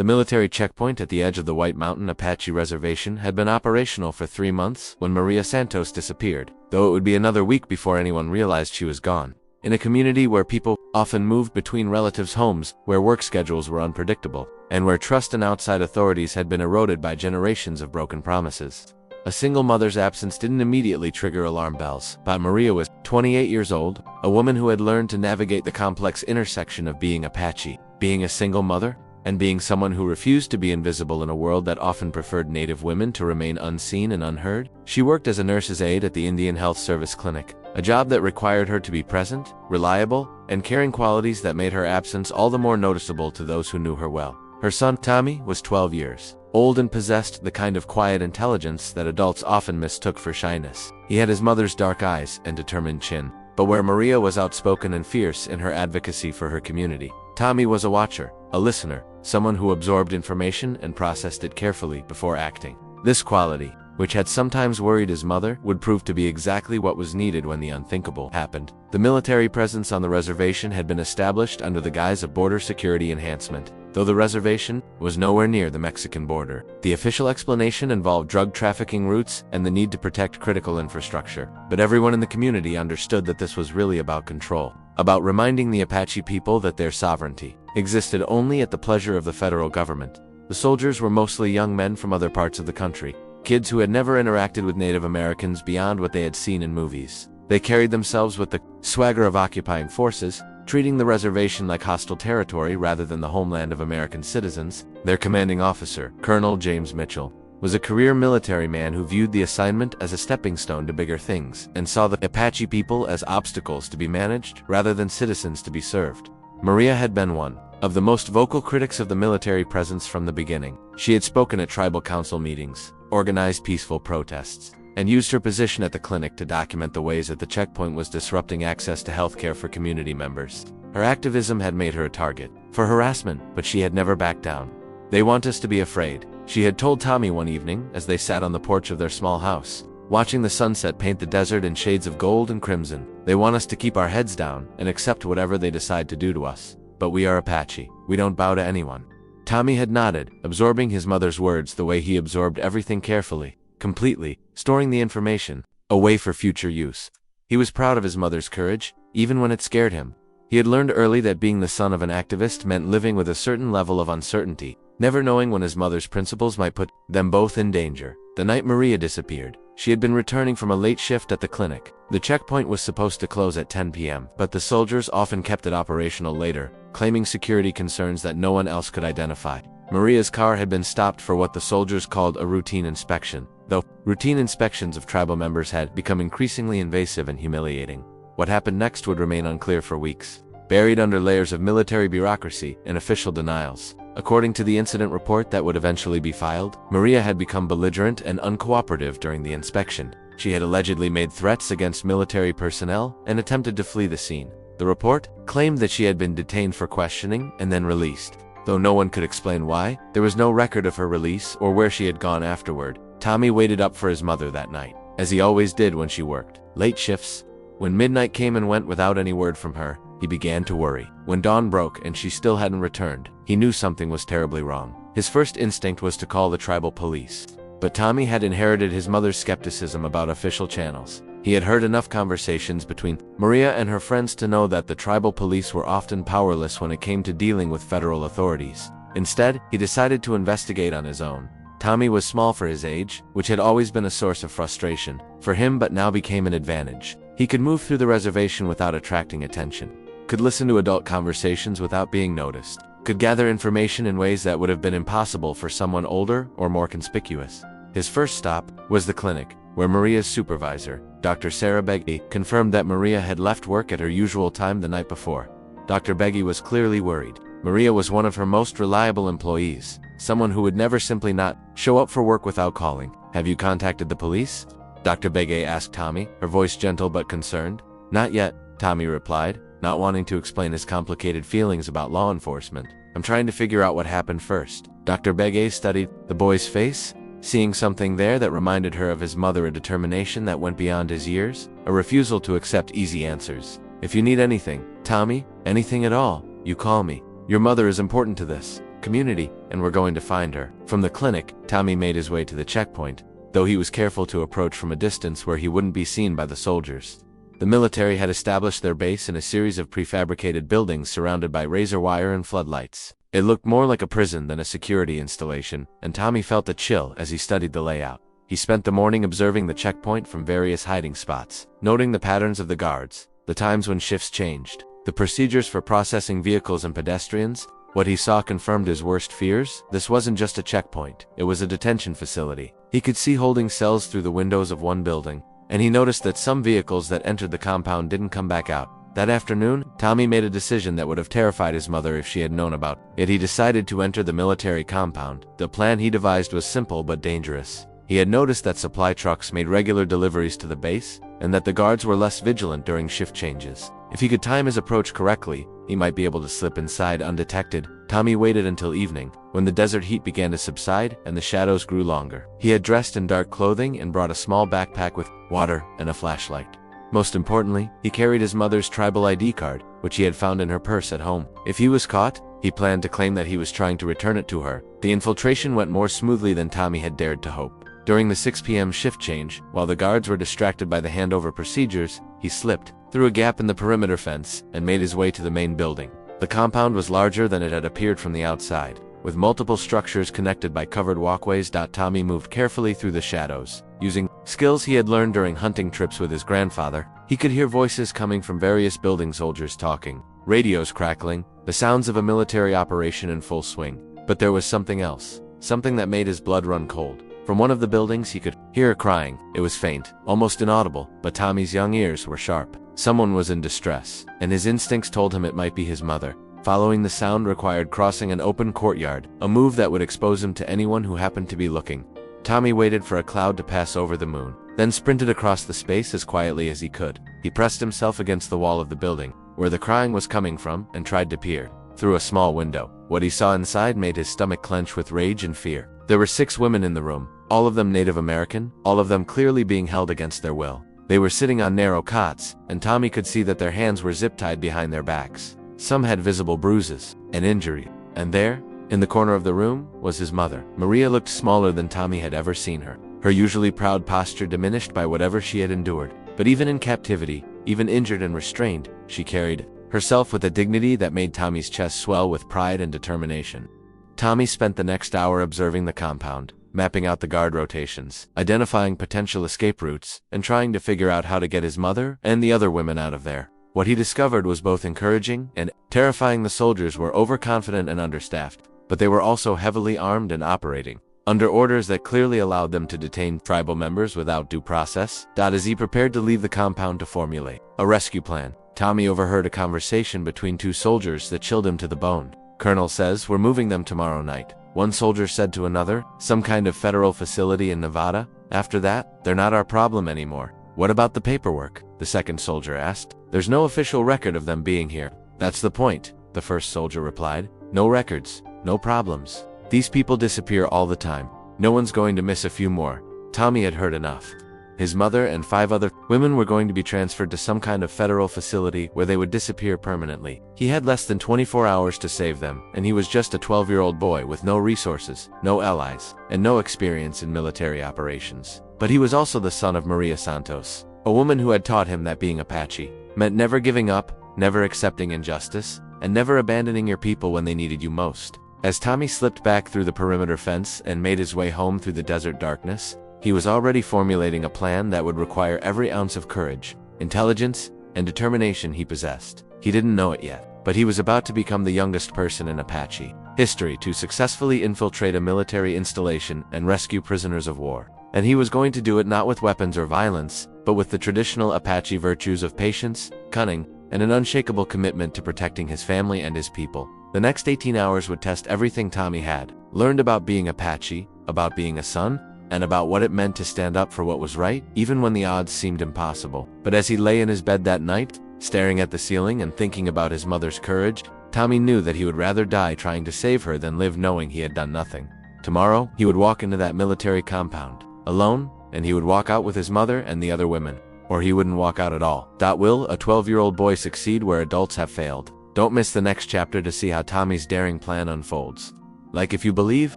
The military checkpoint at the edge of the White Mountain Apache Reservation had been operational for 3 months when Maria Santos disappeared, though it would be another week before anyone realized she was gone. In a community where people often moved between relatives' homes, where work schedules were unpredictable, and where trust in outside authorities had been eroded by generations of broken promises. A single mother's absence didn't immediately trigger alarm bells, but Maria was 28 years old, a woman who had learned to navigate the complex intersection of being Apache, being a single mother, and being someone who refused to be invisible in a world that often preferred Native women to remain unseen and unheard. She worked as a nurse's aide at the Indian Health Service Clinic, a job that required her to be present, reliable, and caring, qualities that made her absence all the more noticeable to those who knew her well. Her son, Tommy, was 12 years old and possessed the kind of quiet intelligence that adults often mistook for shyness. He had his mother's dark eyes and determined chin, but where Maria was outspoken and fierce in her advocacy for her community, Tommy was a watcher, a listener, someone who absorbed information and processed it carefully before acting. This quality, which had sometimes worried his mother, would prove to be exactly what was needed when the unthinkable happened. The military presence on the reservation had been established under the guise of border security enhancement, though the reservation was nowhere near the Mexican border. The official explanation involved drug trafficking routes and the need to protect critical infrastructure, but everyone in the community understood that this was really about control, about reminding the Apache people that their sovereignty existed only at the pleasure of the federal government. The soldiers were mostly young men from other parts of the country, kids who had never interacted with Native Americans beyond what they had seen in movies. They carried themselves with the swagger of occupying forces, treating the reservation like hostile territory rather than the homeland of American citizens. Their commanding officer, Colonel James Mitchell, was a career military man who viewed the assignment as a stepping stone to bigger things, and saw the Apache people as obstacles to be managed rather than citizens to be served. Maria had been one of the most vocal critics of the military presence from the beginning. She had spoken at tribal council meetings, organized peaceful protests, and used her position at the clinic to document the ways that the checkpoint was disrupting access to healthcare for community members. Her activism had made her a target for harassment, but she had never backed down. "They want us to be afraid," she had told Tommy one evening as they sat on the porch of their small house, watching the sunset paint the desert in shades of gold and crimson. "They want us to keep our heads down and accept whatever they decide to do to us. But we are Apache. We don't bow to anyone." Tommy had nodded, absorbing his mother's words the way he absorbed everything carefully, completely, storing the information away for future use. He was proud of his mother's courage, even when it scared him. He had learned early that being the son of an activist meant living with a certain level of uncertainty, never knowing when his mother's principles might put them both in danger. The night Maria disappeared, she had been returning from a late shift at the clinic. The checkpoint was supposed to close at 10 p.m., but the soldiers often kept it operational later, claiming security concerns that no one else could identify. Maria's car had been stopped for what the soldiers called a routine inspection, though routine inspections of tribal members had become increasingly invasive and humiliating. What happened next would remain unclear for weeks, buried under layers of military bureaucracy and official denials. According to the incident report that would eventually be filed, Maria had become belligerent and uncooperative during the inspection. She had allegedly made threats against military personnel and attempted to flee the scene. The report claimed that she had been detained for questioning and then released. Though no one could explain why, there was no record of her release or where she had gone afterward. Tommy waited up for his mother that night, as he always did when she worked late shifts. When midnight came and went without any word from her, he began to worry. When dawn broke and she still hadn't returned, he knew something was terribly wrong. His first instinct was to call the tribal police. But Tommy had inherited his mother's skepticism about official channels. He had heard enough conversations between Maria and her friends to know that the tribal police were often powerless when it came to dealing with federal authorities. Instead, he decided to investigate on his own. Tommy was small for his age, which had always been a source of frustration for him but now became an advantage. He could move through the reservation without attracting attention, could listen to adult conversations without being noticed, could gather information in ways that would have been impossible for someone older or more conspicuous. His first stop was the clinic, where Maria's supervisor, Dr. Sarah Beggy, confirmed that Maria had left work at her usual time the night before. Dr. Beggy was clearly worried. Maria was one of her most reliable employees, someone who would never simply not show up for work without calling. "Have you contacted the police?" Dr. Beggy asked Tommy, her voice gentle but concerned. "Not yet," Tommy replied, not wanting to explain his complicated feelings about law enforcement. "I'm trying to figure out what happened first." Dr. Beggy studied the boy's face, seeing something there that reminded her of his mother, a determination that went beyond his years, a refusal to accept easy answers. "If you need anything, Tommy, anything at all, you call me. Your mother is important to this." community, and we're going to find her. From the clinic, Tommy made his way to the checkpoint, though he was careful to approach from a distance where he wouldn't be seen by the soldiers. The military had established their base in a series of prefabricated buildings surrounded by razor wire and floodlights. It looked more like a prison than a security installation, and Tommy felt a chill as he studied the layout. He spent the morning observing the checkpoint from various hiding spots, noting the patterns of the guards, the times when shifts changed, the procedures for processing vehicles and pedestrians. What he saw confirmed his worst fears. This wasn't just a checkpoint, it was a detention facility. He could see holding cells through the windows of one building, and he noticed that some vehicles that entered the compound didn't come back out. That afternoon, Tommy made a decision that would have terrified his mother if she had known about it. He decided to enter the military compound. The plan he devised was simple but dangerous. He had noticed that supply trucks made regular deliveries to the base, and that the guards were less vigilant during shift changes. If he could time his approach correctly, he might be able to slip inside undetected. Tommy waited until evening, when the desert heat began to subside and the shadows grew longer. He had dressed in dark clothing and brought a small backpack with water and a flashlight. Most importantly, he carried his mother's tribal ID card, which he had found in her purse at home. If he was caught, he planned to claim that he was trying to return it to her. The infiltration went more smoothly than Tommy had dared to hope. During the 6 p.m. shift change, while the guards were distracted by the handover procedures, he slipped through a gap in the perimeter fence and made his way to the main building. The compound was larger than it had appeared from the outside, with multiple structures connected by covered walkways. Tommy moved carefully through the shadows. Using skills he had learned during hunting trips with his grandfather, he could hear voices coming from various building soldiers talking, radios crackling, the sounds of a military operation in full swing. But there was something else, something that made his blood run cold. From one of the buildings he could hear crying. It was faint, almost inaudible, but Tommy's young ears were sharp. Someone was in distress, and his instincts told him it might be his mother. Following the sound required crossing an open courtyard, a move that would expose him to anyone who happened to be looking. Tommy waited for a cloud to pass over the moon, then sprinted across the space as quietly as he could. He pressed himself against the wall of the building, where the crying was coming from, and tried to peer through a small window. What he saw inside made his stomach clench with rage and fear. There were 6 women in the room, all of them Native American, all of them clearly being held against their will. They were sitting on narrow cots, and Tommy could see that their hands were zip-tied behind their backs. Some had visible bruises and injury. And there, in the corner of the room, was his mother. Maria looked smaller than Tommy had ever seen her, her usually proud posture diminished by whatever she had endured. But even in captivity, even injured and restrained, she carried herself with a dignity that made Tommy's chest swell with pride and determination. Tommy spent the next hour observing the compound, mapping out the guard rotations, identifying potential escape routes, and trying to figure out how to get his mother and the other women out of there. What he discovered was both encouraging and terrifying. The soldiers were overconfident and understaffed, but they were also heavily armed and operating under orders that clearly allowed them to detain tribal members without due process. As he prepared to leave the compound to formulate a rescue plan, Tommy overheard a conversation between 2 soldiers that chilled him to the bone. "Colonel says we're moving them tomorrow night," one soldier said to another. "Some kind of federal facility in Nevada. After that, they're not our problem anymore." "What about the paperwork?" the second soldier asked. "There's no official record of them being here." "That's the point," the first soldier replied. "No records, no problems. These people disappear all the time. No one's going to miss a few more." Tommy had heard enough. His mother and 5 other women were going to be transferred to some kind of federal facility where they would disappear permanently. He had less than 24 hours to save them, and he was just a 12-year-old boy with no resources, no allies, and no experience in military operations. But he was also the son of Maria Santos, a woman who had taught him that being Apache meant never giving up, never accepting injustice, and never abandoning your people when they needed you most. As Tommy slipped back through the perimeter fence and made his way home through the desert darkness, he was already formulating a plan that would require every ounce of courage, intelligence, and determination he possessed. He didn't know it yet, but he was about to become the youngest person in Apache history to successfully infiltrate a military installation and rescue prisoners of war. And he was going to do it not with weapons or violence, but with the traditional Apache virtues of patience, cunning, and an unshakable commitment to protecting his family and his people. The next 18 hours would test everything Tommy had learned about being Apache, about being a son, and about what it meant to stand up for what was right, even when the odds seemed impossible. But as he lay in his bed that night, staring at the ceiling and thinking about his mother's courage, Tommy knew that he would rather die trying to save her than live knowing he had done nothing. Tomorrow, he would walk into that military compound, alone, and he would walk out with his mother and the other women. Or he wouldn't walk out at all. Will a 12-year-old boy succeed where adults have failed? Don't miss the next chapter to see how Tommy's daring plan unfolds. like if you believe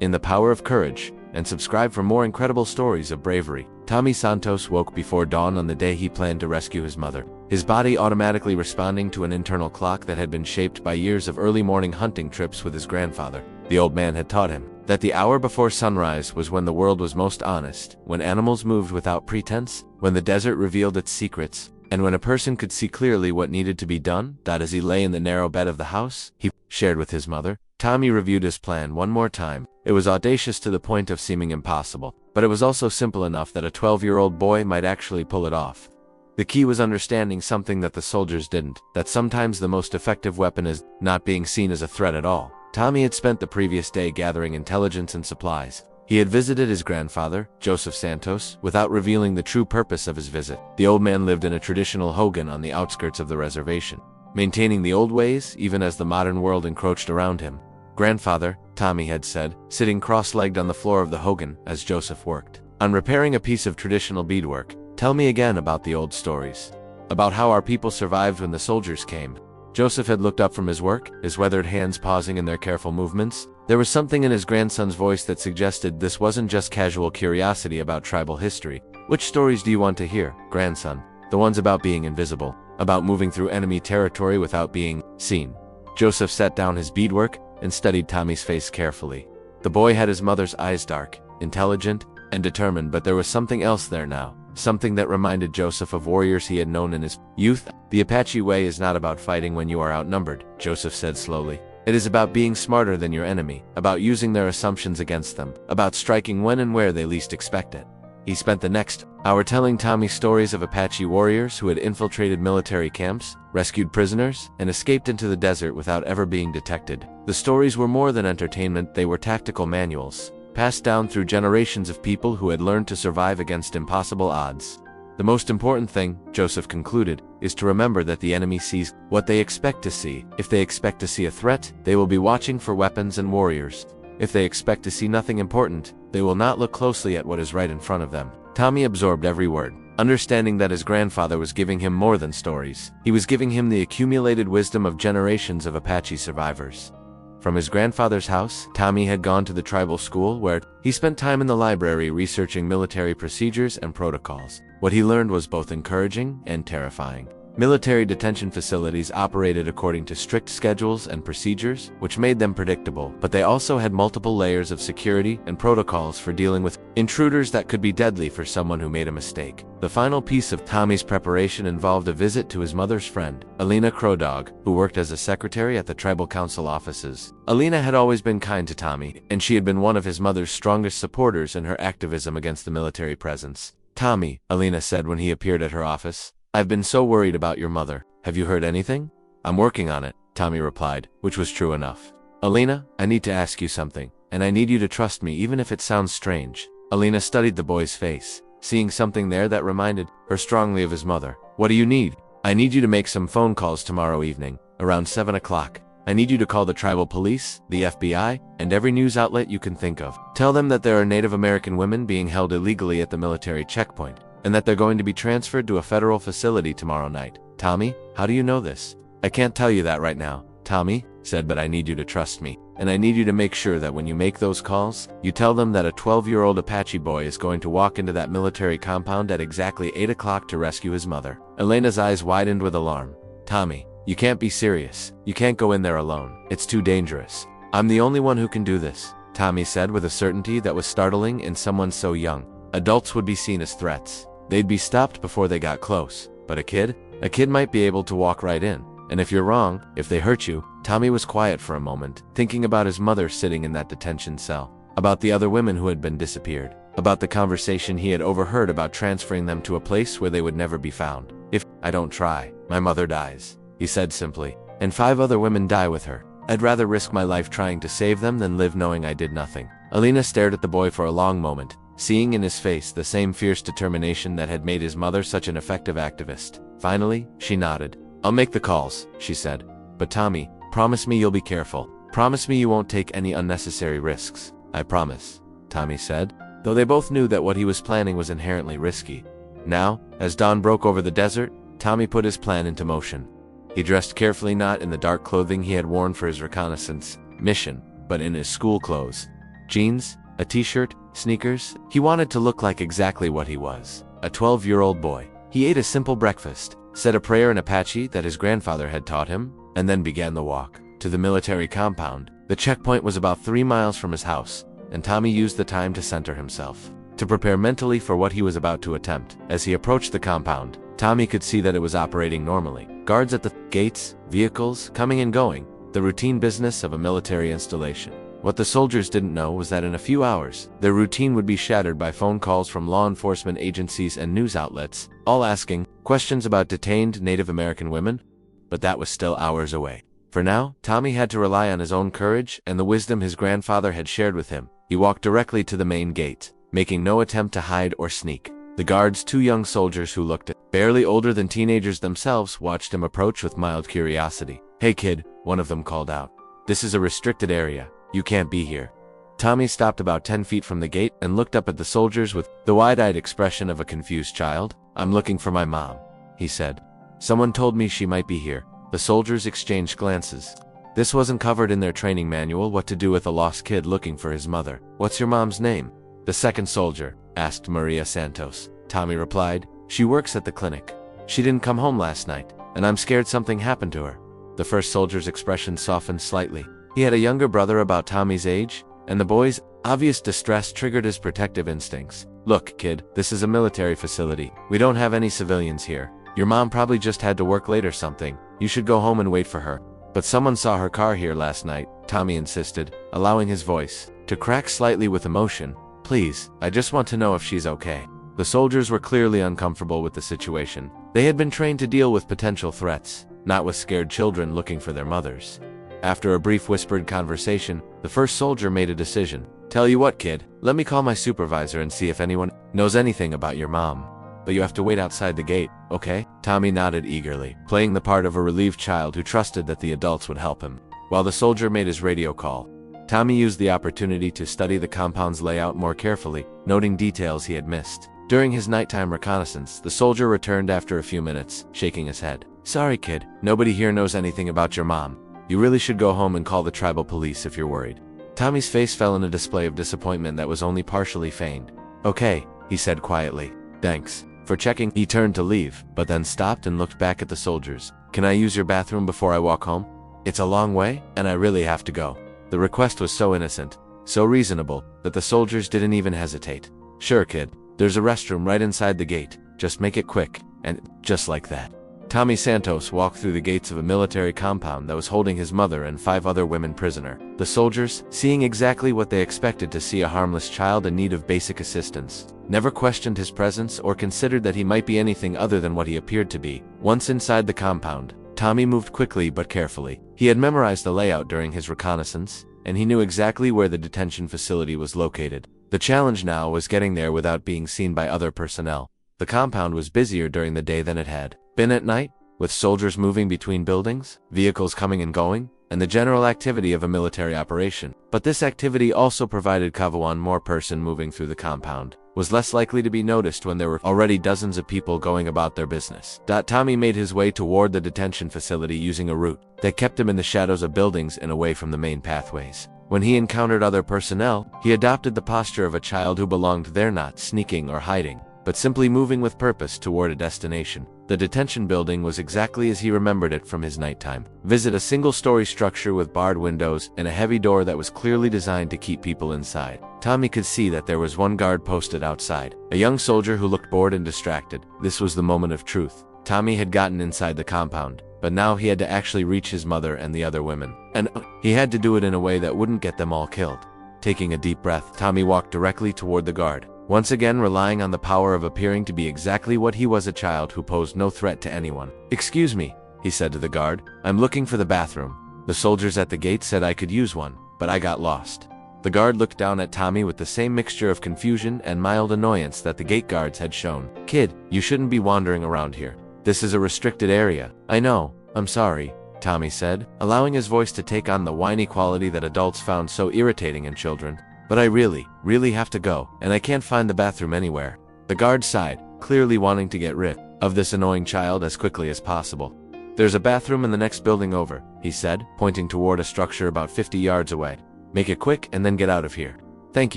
in the power of courage, and subscribe for more incredible stories of bravery. Tommy Santos woke before dawn on the day he planned to rescue his mother, his body automatically responding to an internal clock that had been shaped by years of early morning hunting trips with his grandfather. The old man had taught him that the hour before sunrise was when the world was most honest, when animals moved without pretense, when the desert revealed its secrets, and when a person could see clearly what needed to be done. As he lay in the narrow bed of the house he shared with his mother, Tommy reviewed his plan one more time. It was audacious to the point of seeming impossible, but it was also simple enough that a 12-year-old boy might actually pull it off. The key was understanding something that the soldiers didn't, that sometimes the most effective weapon is not being seen as a threat at all. Tommy had spent the previous day gathering intelligence and supplies. He had visited his grandfather, Joseph Santos, without revealing the true purpose of his visit. The old man lived in a traditional hogan on the outskirts of the reservation, maintaining the old ways even as the modern world encroached around him. "Grandfather," Tommy had said, sitting cross-legged on the floor of the hogan as Joseph worked on repairing a piece of traditional beadwork, "tell me again about the old stories, about how our people survived when the soldiers came." Joseph had looked up from his work, his weathered hands pausing in their careful movements. There was something in his grandson's voice that suggested this wasn't just casual curiosity about tribal history. "Which stories do you want to hear, grandson? The ones about being invisible, about moving through enemy territory without being seen?" Joseph set down his beadwork and studied Tommy's face carefully. The boy had his mother's eyes, dark, intelligent, and determined, but there was something else there now, something that reminded Joseph of warriors he had known in his youth. "The Apache way is not about fighting when you are outnumbered," Joseph said slowly. "It is about being smarter than your enemy, about using their assumptions against them, about striking when and where they least expect it." He spent the next hour telling Tommy stories of Apache warriors who had infiltrated military camps, rescued prisoners, and escaped into the desert without ever being detected. The stories were more than entertainment, they were tactical manuals, passed down through generations of people who had learned to survive against impossible odds. "The most important thing," Joseph concluded, "is to remember that the enemy sees what they expect to see. If they expect to see a threat, they will be watching for weapons and warriors. If they expect to see nothing important, they will not look closely at what is right in front of them." Tommy absorbed every word, understanding that his grandfather was giving him more than stories. He was giving him the accumulated wisdom of generations of Apache survivors. From his grandfather's house, Tommy had gone to the tribal school where he spent time in the library researching military procedures and protocols. What he learned was both encouraging and terrifying. Military detention facilities operated according to strict schedules and procedures, which made them predictable, but they also had multiple layers of security and protocols for dealing with intruders that could be deadly for someone who made a mistake. The final piece of Tommy's preparation involved a visit to his mother's friend, Alina Crowdog, who worked as a secretary at the tribal council offices. Alina had always been kind to Tommy, and she had been one of his mother's strongest supporters in her activism against the military presence. "Tommy," Alina said when he appeared at her office, "I've been so worried about your mother. Have you heard anything?" "I'm working on it," Tommy replied, which was true enough. "Alina, I need to ask you something, and I need you to trust me even if it sounds strange." Alina studied the boy's face, seeing something there that reminded her strongly of his mother. "What do you need?" "I need you to make some phone calls tomorrow evening, around 7 o'clock. I need you to call the tribal police, the FBI, and every news outlet you can think of. Tell them that there are Native American women being held illegally at the military checkpoint, and that they're going to be transferred to a federal facility tomorrow night." "Tommy, how do you know this?" "I can't tell you that right now," Tommy said, "but I need you to trust me. And I need you to make sure that when you make those calls, you tell them that a 12-year-old Apache boy is going to walk into that military compound at exactly 8 o'clock to rescue his mother." Elena's eyes widened with alarm. "Tommy, you can't be serious. You can't go in there alone. It's too dangerous." "I'm the only one who can do this," Tommy said with a certainty that was startling in someone so young. Adults would be seen as threats. They'd be stopped before they got close. But a kid might be able to walk right in. And if you're wrong, if they hurt you— Tommy was quiet for a moment, thinking about his mother sitting in that detention cell, about the other women who had been disappeared, about the conversation he had overheard about transferring them to a place where they would never be found. "If I don't try, my mother dies," he said simply, "and 5 other women die with her. I'd rather risk my life trying to save them than live knowing I did nothing." Alina stared at the boy for a long moment, seeing in his face the same fierce determination that had made his mother such an effective activist. Finally, she nodded. "I'll make the calls," she said. "But Tommy, promise me you'll be careful. Promise me you won't take any unnecessary risks." "I promise," Tommy said, though they both knew that what he was planning was inherently risky. Now, as dawn broke over the desert, Tommy put his plan into motion. He dressed carefully, not in the dark clothing he had worn for his reconnaissance mission, but in his school clothes. Jeans, a t-shirt, sneakers. He wanted to look like exactly what he was, a 12-year-old boy. He ate a simple breakfast, said a prayer in Apache that his grandfather had taught him, and then began the walk to the military compound. The checkpoint was about 3 miles from his house, and Tommy used the time to center himself, to prepare mentally for what he was about to attempt. As he approached the compound, Tommy could see that it was operating normally. Guards at the gates, vehicles coming and going, the routine business of a military installation. What the soldiers didn't know was that in a few hours, their routine would be shattered by phone calls from law enforcement agencies and news outlets, all asking questions about detained Native American women. But that was still hours away. For now, Tommy had to rely on his own courage and the wisdom his grandfather had shared with him. He walked directly to the main gate, making no attempt to hide or sneak. The guards, 2 young soldiers who looked barely older than teenagers themselves, watched him approach with mild curiosity. "Hey kid," one of them called out. "This is a restricted area. You can't be here." Tommy stopped about 10 feet from the gate and looked up at the soldiers with the wide-eyed expression of a confused child. "I'm looking for my mom," he said. "Someone told me she might be here." The soldiers exchanged glances. This wasn't covered in their training manual, what to do with a lost kid looking for his mother. "What's your mom's name?" "The second soldier," asked Maria Santos. Tommy replied, "She works at the clinic. She didn't come home last night, and I'm scared something happened to her." The first soldier's expression softened slightly. He had a younger brother about Tommy's age, and the boy's obvious distress triggered his protective instincts. "Look, kid, this is a military facility. We don't have any civilians here. Your mom probably just had to work late or something. You should go home and wait for her." "But someone saw her car here last night," Tommy insisted, allowing his voice to crack slightly with emotion. "Please, I just want to know if she's okay." The soldiers were clearly uncomfortable with the situation. They had been trained to deal with potential threats, not with scared children looking for their mothers. After a brief whispered conversation, the first soldier made a decision. "Tell you what, kid, let me call my supervisor and see if anyone knows anything about your mom. But you have to wait outside the gate, okay?" Tommy nodded eagerly, playing the part of a relieved child who trusted that the adults would help him. While the soldier made his radio call, Tommy used the opportunity to study the compound's layout more carefully, noting details he had missed. During his nighttime reconnaissance, the soldier returned after a few minutes, shaking his head. "Sorry, kid, nobody here knows anything about your mom. You really should go home and call the tribal police if you're worried." Tommy's face fell in a display of disappointment that was only partially feigned. "Okay," he said quietly. "Thanks for checking." He turned to leave, but then stopped and looked back at the soldiers. "Can I use your bathroom before I walk home? It's a long way, and I really have to go." The request was so innocent, so reasonable, that the soldiers didn't even hesitate. "Sure, kid. There's a restroom right inside the gate. Just make it quick." And just like that, Tommy Santos walked through the gates of a military compound that was holding his mother and 5 other women prisoner. The soldiers, seeing exactly what they expected to see, a harmless child in need of basic assistance, never questioned his presence or considered that he might be anything other than what he appeared to be. Once inside the compound, Tommy moved quickly but carefully. He had memorized the layout during his reconnaissance, and he knew exactly where the detention facility was located. The challenge now was getting there without being seen by other personnel. The compound was busier during the day than it had been at night, with soldiers moving between buildings, vehicles coming and going, and the general activity of a military operation. But this activity also provided cover. One more person moving through the compound was less likely to be noticed when there were already dozens of people going about their business. Tommy made his way toward the detention facility using a route that kept him in the shadows of buildings and away from the main pathways. When he encountered other personnel, he adopted the posture of a child who belonged there, not sneaking or hiding, but simply moving with purpose toward a destination. The detention building was exactly as he remembered it from his nighttime visit, a single-story structure with barred windows and a heavy door that was clearly designed to keep people inside. Tommy could see that there was one guard posted outside, a young soldier who looked bored and distracted. This was the moment of truth. Tommy had gotten inside the compound, but now he had to actually reach his mother and the other women. And he had to do it in a way that wouldn't get them all killed. Taking a deep breath, Tommy walked directly toward the guard, once again relying on the power of appearing to be exactly what he was, a child who posed no threat to anyone. "Excuse me," he said to the guard. "I'm looking for the bathroom. The soldiers at the gate said I could use one, but I got lost." The guard looked down at Tommy with the same mixture of confusion and mild annoyance that the gate guards had shown. "Kid, you shouldn't be wandering around here. This is a restricted area." "I know. I'm sorry," Tommy said, allowing his voice to take on the whiny quality that adults found so irritating in children. "But I really have to go, and I can't find the bathroom anywhere." The guard sighed, clearly wanting to get rid of this annoying child as quickly as possible. "There's a bathroom in the next building over," he said, pointing toward a structure about 50 yards away. Make it quick and then get out of here." "Thank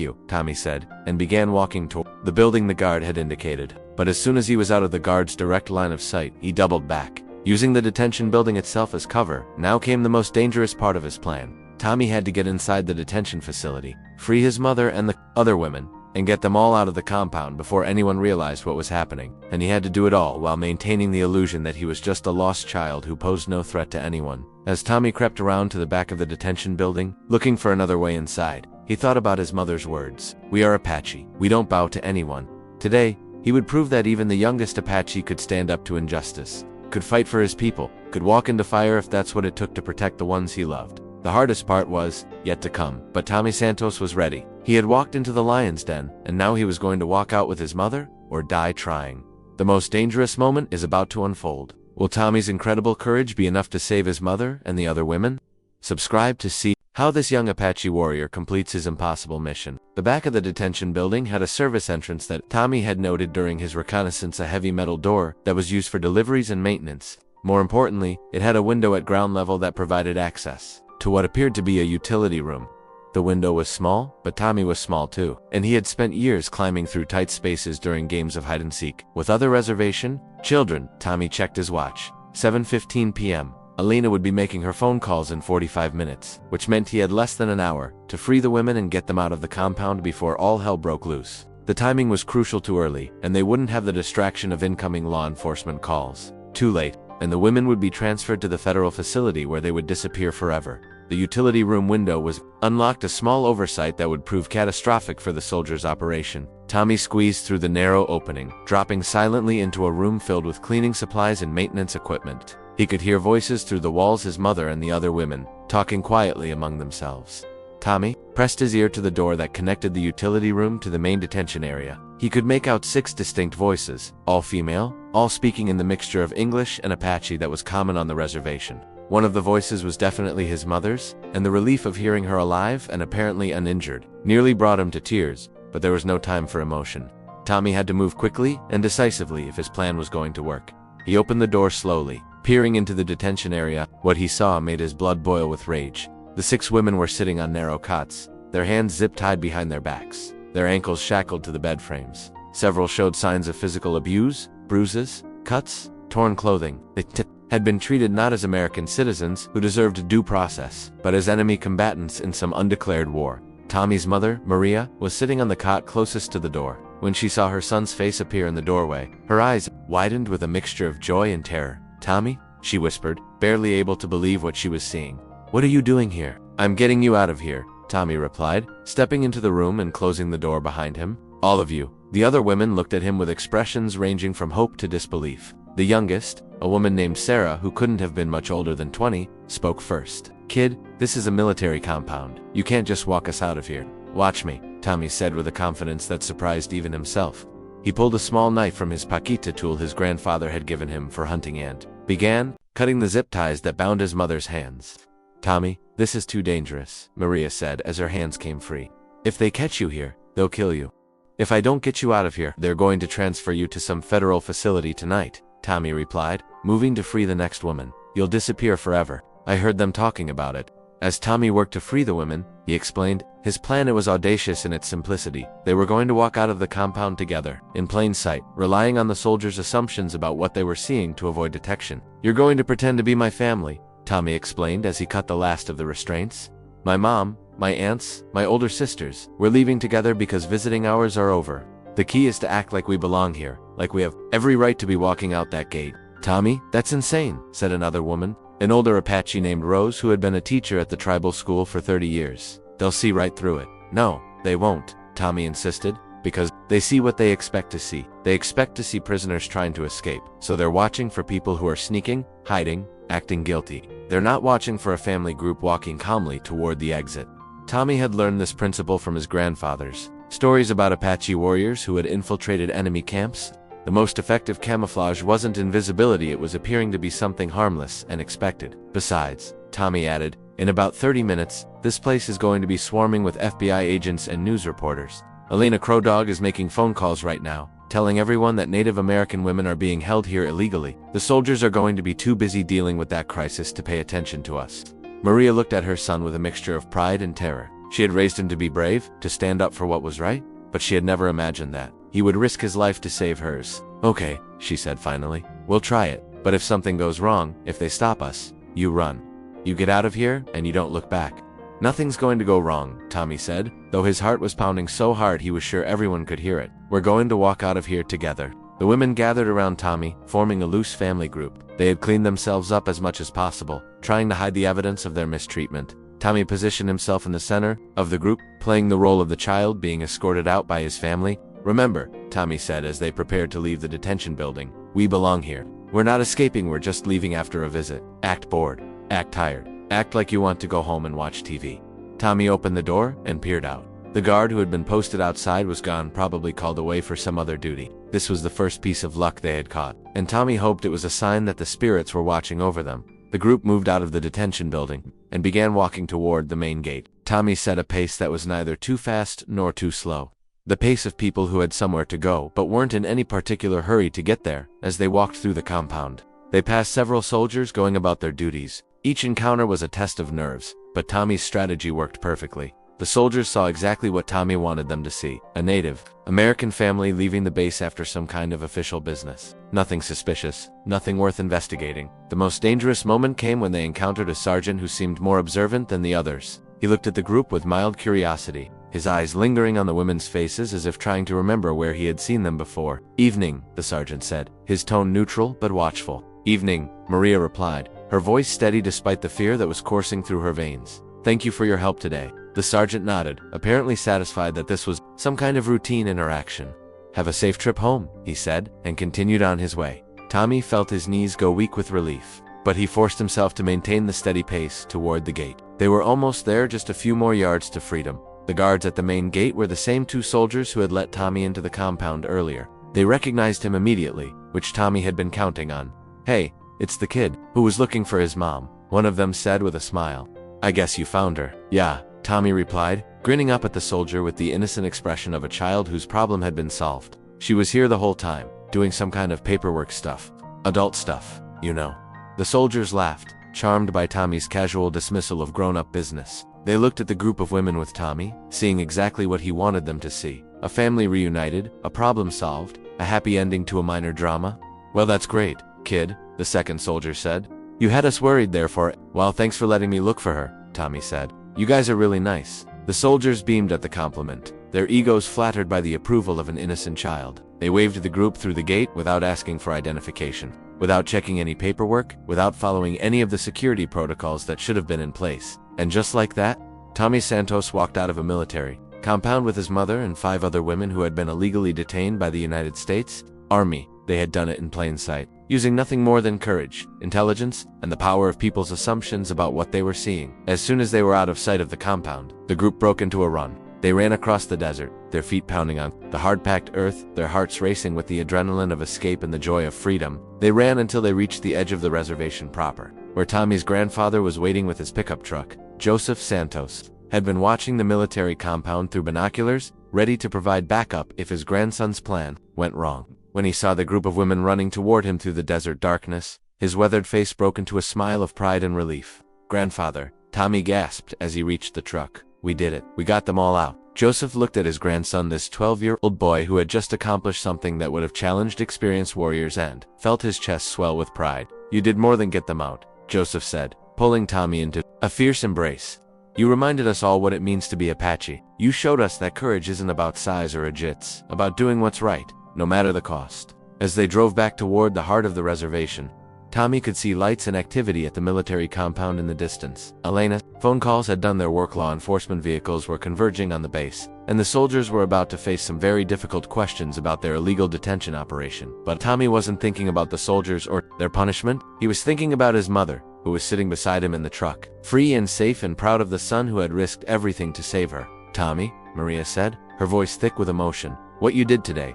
you," Tommy said, and began walking toward the building the guard had indicated. But as soon as he was out of the guard's direct line of sight, he doubled back. Using the detention building itself as cover, now came the most dangerous part of his plan. Tommy had to get inside the detention facility, free his mother and the other women, and get them all out of the compound before anyone realized what was happening. And he had to do it all while maintaining the illusion that he was just a lost child who posed no threat to anyone. As Tommy crept around to the back of the detention building, looking for another way inside, he thought about his mother's words. "We are Apache. We don't bow to anyone." Today, he would prove that even the youngest Apache could stand up to injustice, could fight for his people, could walk into fire if that's what it took to protect the ones he loved. The hardest part was yet to come, but Tommy Santos was ready. He had walked into the lion's den, and now he was going to walk out with his mother or die trying. The most dangerous moment is about to unfold. Will Tommy's incredible courage be enough to save his mother and the other women? Subscribe to see how this young Apache warrior completes his impossible mission. The back of the detention building had a service entrance that Tommy had noted during his reconnaissance, a heavy metal door that was used for deliveries and maintenance. More importantly, it had a window at ground level that provided access to what appeared to be a utility room. The window was small, but Tommy was small too, and he had spent years climbing through tight spaces during games of hide-and-seek with other reservation children. Tommy checked his watch. 7:15 p.m. Alina would be making her phone calls in 45 minutes, which meant he had less than an hour to free the women and get them out of the compound before all hell broke loose. The timing was crucial. Too early, and they wouldn't have the distraction of incoming law enforcement calls. Too late, and the women would be transferred to the federal facility where they would disappear forever. The utility room window was unlocked, a small oversight that would prove catastrophic for the soldiers' operation. Tommy squeezed through the narrow opening, dropping silently into a room filled with cleaning supplies and maintenance equipment. He could hear voices through the walls, his mother and the other women, talking quietly among themselves. Tommy pressed his ear to the door that connected the utility room to the main detention area. He could make out 6 distinct voices, all female, all speaking in the mixture of English and Apache that was common on the reservation. One of the voices was definitely his mother's, and the relief of hearing her alive and apparently uninjured nearly brought him to tears, but there was no time for emotion. Tommy had to move quickly and decisively if his plan was going to work. He opened the door slowly, peering into the detention area. What he saw made his blood boil with rage. The 6 women were sitting on narrow cots, their hands zip-tied behind their backs, their ankles shackled to the bed frames. Several showed signs of physical abuse, bruises, cuts, torn clothing. They had been treated not as American citizens who deserved due process, but as enemy combatants in some undeclared war. Tommy's mother, Maria, was sitting on the cot closest to the door. When she saw her son's face appear in the doorway, her eyes widened with a mixture of joy and terror. "Tommy?" she whispered, barely able to believe what she was seeing. "What are you doing here?" "I'm getting you out of here," Tommy replied, stepping into the room and closing the door behind him. "All of you." The other women looked at him with expressions ranging from hope to disbelief. The youngest, a woman named Sarah, who couldn't have been much older than 20, spoke first. "Kid, this is a military compound. You can't just walk us out of here." "Watch me," Tommy said with a confidence that surprised even himself. He pulled a small knife from his paquita tool his grandfather had given him for hunting and began cutting the zip ties that bound his mother's hands. "Tommy, this is too dangerous," Maria said as her hands came free. "If they catch you here, they'll kill you. If I don't get you out of here, they're going to transfer you to some federal facility tonight," Tommy replied, moving to free the next woman. "You'll disappear forever. I heard them talking about it." As Tommy worked to free the women, he explained his plan. It was audacious in its simplicity. They were going to walk out of the compound together, in plain sight, relying on the soldiers' assumptions about what they were seeing to avoid detection. "You're going to pretend to be my family," Tommy explained as he cut the last of the restraints. "My mom, my aunts, my older sisters. We're leaving together because visiting hours are over. The key is to act like we belong here, like we have every right to be walking out that gate." "Tommy, that's insane," said another woman, an older Apache named Rose who had been a teacher at the tribal school for 30 years. "They'll see right through it." "No, they won't," Tommy insisted, "because they see what they expect to see. They expect to see prisoners trying to escape, so they're watching for people who are sneaking, hiding, acting guilty. They're not watching for a family group walking calmly toward the exit." Tommy had learned this principle from his grandfathers. Stories about Apache warriors who had infiltrated enemy camps. The most effective camouflage wasn't invisibility, it was appearing to be something harmless and expected. "Besides," Tommy added, "in about 30 minutes, this place is going to be swarming with FBI agents and news reporters. Alina Crow Dog is making phone calls right now, telling everyone that Native American women are being held here illegally. The soldiers are going to be too busy dealing with that crisis to pay attention to us." Maria looked at her son with a mixture of pride and terror. She had raised him to be brave, to stand up for what was right, but she had never imagined that he would risk his life to save hers. "Okay," she said finally. "We'll try it. But if something goes wrong, if they stop us, you run. You get out of here, and you don't look back." "Nothing's going to go wrong," Tommy said, though his heart was pounding so hard he was sure everyone could hear it. "We're going to walk out of here together." The women gathered around Tommy, forming a loose family group. They had cleaned themselves up as much as possible, trying to hide the evidence of their mistreatment. Tommy positioned himself in the center of the group, playing the role of the child being escorted out by his family. "Remember," Tommy said as they prepared to leave the detention building, "we belong here. We're not escaping, we're just leaving after a visit. Act bored. Act tired. Act like you want to go home and watch TV." Tommy opened the door and peered out. The guard who had been posted outside was gone, probably called away for some other duty. This was the first piece of luck they had caught, and Tommy hoped it was a sign that the spirits were watching over them. The group moved out of the detention building and began walking toward the main gate. Tommy set a pace that was neither too fast nor too slow. The pace of people who had somewhere to go but weren't in any particular hurry to get there. As they walked through the compound, they passed several soldiers going about their duties. Each encounter was a test of nerves, but Tommy's strategy worked perfectly. The soldiers saw exactly what Tommy wanted them to see: a Native American family leaving the base after some kind of official business. Nothing suspicious, nothing worth investigating. The most dangerous moment came when they encountered a sergeant who seemed more observant than the others. He looked at the group with mild curiosity, his eyes lingering on the women's faces as if trying to remember where he had seen them before. "Evening," the sergeant said, his tone neutral but watchful. "Evening," Maria replied, her voice steady despite the fear that was coursing through her veins. "Thank you for your help today." The sergeant nodded, apparently satisfied that this was some kind of routine interaction. "Have a safe trip home," he said, and continued on his way. Tommy felt his knees go weak with relief, but he forced himself to maintain the steady pace toward the gate. They were almost there, just a few more yards to freedom. The guards at the main gate were the same two soldiers who had let Tommy into the compound earlier. They recognized him immediately, which Tommy had been counting on. "Hey, it's the kid who was looking for his mom," one of them said with a smile. "I guess you found her." "Yeah," Tommy replied, grinning up at the soldier with the innocent expression of a child whose problem had been solved. "She was here the whole time, doing some kind of paperwork stuff. Adult stuff, you know." The soldiers laughed, charmed by Tommy's casual dismissal of grown-up business. They looked at the group of women with Tommy, seeing exactly what he wanted them to see: a family reunited, a problem solved, a happy ending to a minor drama. "Well, that's great, kid," the second soldier said. "You had us worried there for it." "Well, thanks for letting me look for her," Tommy said. "You guys are really nice." The soldiers beamed at the compliment, their egos flattered by the approval of an innocent child. They waved the group through the gate without asking for identification, without checking any paperwork, without following any of the security protocols that should have been in place. And just like that, Tommy Santos walked out of a military compound with his mother and 5 other women who had been illegally detained by the United States Army. They had done it in plain sight, using nothing more than courage, intelligence, and the power of people's assumptions about what they were seeing. As soon as they were out of sight of the compound, the group broke into a run. They ran across the desert, their feet pounding on the hard-packed earth, their hearts racing with the adrenaline of escape and the joy of freedom. They ran until they reached the edge of the reservation proper, where Tommy's grandfather was waiting with his pickup truck. Joseph Santos had been watching the military compound through binoculars, ready to provide backup if his grandson's plan went wrong. When he saw the group of women running toward him through the desert darkness, his weathered face broke into a smile of pride and relief. "Grandfather," Tommy gasped as he reached the truck. "We did it. We got them all out." Joseph looked at his grandson, this 12-year-old boy who had just accomplished something that would have challenged experienced warriors, and felt his chest swell with pride. "You did more than get them out," Joseph said, pulling Tommy into a fierce embrace. "You reminded us all what it means to be Apache. You showed us that courage isn't about size or agits, about doing what's right, no matter the cost." As they drove back toward the heart of the reservation, Tommy could see lights and activity at the military compound in the distance. Elena, phone calls had done their work. Law enforcement vehicles were converging on the base, and the soldiers were about to face some very difficult questions about their illegal detention operation. But Tommy wasn't thinking about the soldiers or their punishment. He was thinking about his mother, who was sitting beside him in the truck, free and safe and proud of the son who had risked everything to save her. "Tommy," Maria said, her voice thick with emotion, "what you did today, ...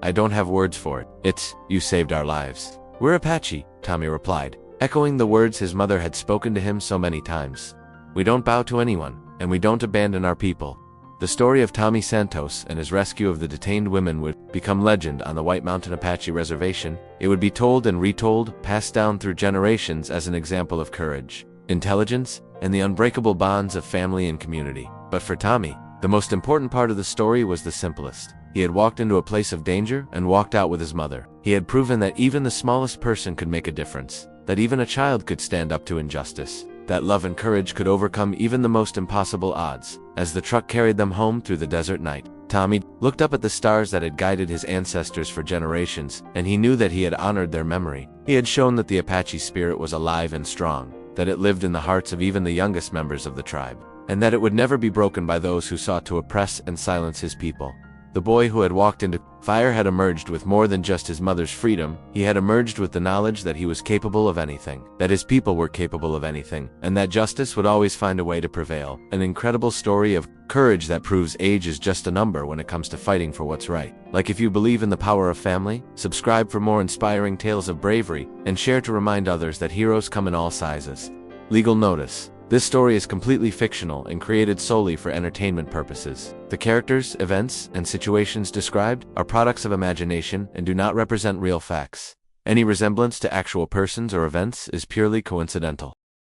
I don't have words for it. You saved our lives." "We're Apache," Tommy replied, echoing the words his mother had spoken to him so many times. "We don't bow to anyone, and we don't abandon our people." The story of Tommy Santos and his rescue of the detained women would become legend on the White Mountain Apache Reservation. It would be told and retold, passed down through generations as an example of courage, intelligence, and the unbreakable bonds of family and community. But for Tommy, the most important part of the story was the simplest. He had walked into a place of danger and walked out with his mother. He had proven that even the smallest person could make a difference, that even a child could stand up to injustice, that love and courage could overcome even the most impossible odds. As the truck carried them home through the desert night, Tommy looked up at the stars that had guided his ancestors for generations, and he knew that he had honored their memory. He had shown that the Apache spirit was alive and strong, that it lived in the hearts of even the youngest members of the tribe, and that it would never be broken by those who sought to oppress and silence his people. The boy who had walked into fire had emerged with more than just his mother's freedom. He had emerged with the knowledge that he was capable of anything, that his people were capable of anything, and that justice would always find a way to prevail. An incredible story of courage that proves age is just a number when it comes to fighting for what's right. Like, if you believe in the power of family, subscribe for more inspiring tales of bravery, and share to remind others that heroes come in all sizes. Legal notice. This story is completely fictional and created solely for entertainment purposes. The characters, events, and situations described are products of imagination and do not represent real facts. Any resemblance to actual persons or events is purely coincidental.